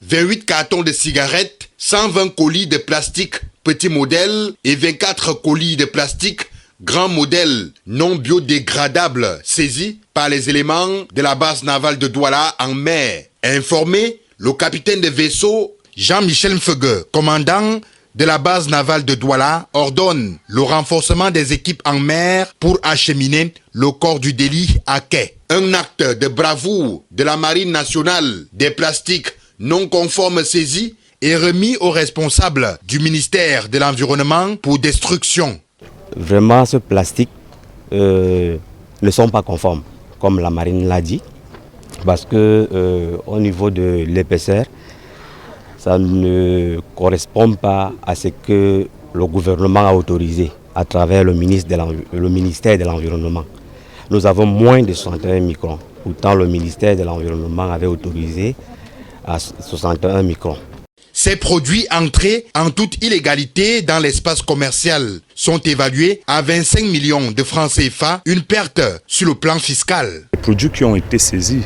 28 cartons de cigarettes, 120 colis de plastique petit modèle et 24 colis de plastique grand modèle non biodégradable saisis par les éléments de la base navale de Douala en mer. Informé, le capitaine de vaisseau Jean-Michel Mfeugue, commandant de la base navale de Douala, ordonne le renforcement des équipes en mer pour acheminer le corps du délit à quai. Un acte de bravoure de la Marine nationale des plastiques non conformes saisis est remis aux responsables du ministère de l'Environnement pour destruction. Vraiment, ce plastique ne sont pas conformes, comme la marine l'a dit, parce que au niveau de l'épaisseur, ça ne correspond pas à ce que le gouvernement a autorisé à travers le ministère de l'Environnement. Nous avons moins de 61 microns, pourtant le ministère de l'Environnement avait autorisé à 61 microns. Ces produits entrés en toute illégalité dans l'espace commercial sont évalués à 25 millions de francs CFA, une perte sur le plan fiscal. Les produits qui ont été saisis,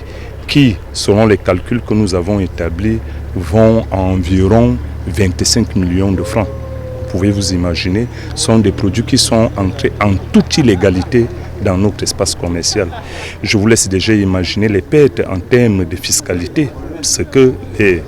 qui, selon les calculs que nous avons établis, vont à environ 25 millions de francs. Vous pouvez vous imaginer, sont des produits qui sont entrés en toute illégalité dans notre espace commercial. Je vous laisse déjà imaginer les pertes en termes de fiscalité, ce que les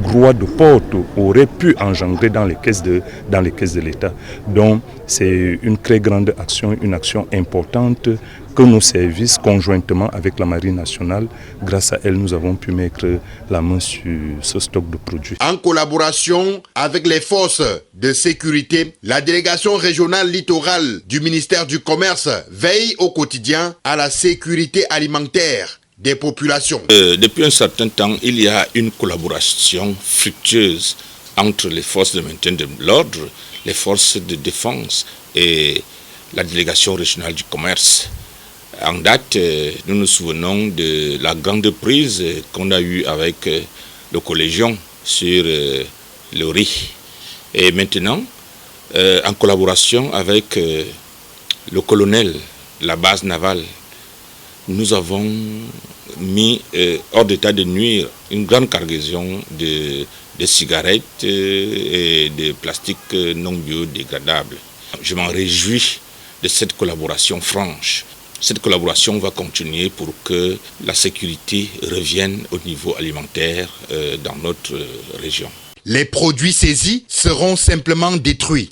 droits de porte auraient pu engendrer dans les caisses de l'État. Donc c'est une très grande action, une action importante que nos services, conjointement avec la Marine nationale, grâce à elle, nous avons pu mettre la main sur ce stock de produits. En collaboration avec les forces de sécurité, la délégation régionale littorale du ministère du Commerce veille au quotidien à la sécurité alimentaire des populations. Depuis un certain temps, il y a une collaboration fructueuse entre les forces de maintien de l'ordre, les forces de défense et la délégation régionale du commerce. En date, nous nous souvenons de la grande prise qu'on a eue avec le collégion sur le riz. Et maintenant, en collaboration avec le colonel, la base navale, nous avons mis hors d'état de nuire une grande cargaison de cigarettes et de plastique non biodégradables. Je m'en réjouis de cette collaboration franche. Cette collaboration va continuer pour que la sécurité revienne au niveau alimentaire dans notre région. Les produits saisis seront simplement détruits.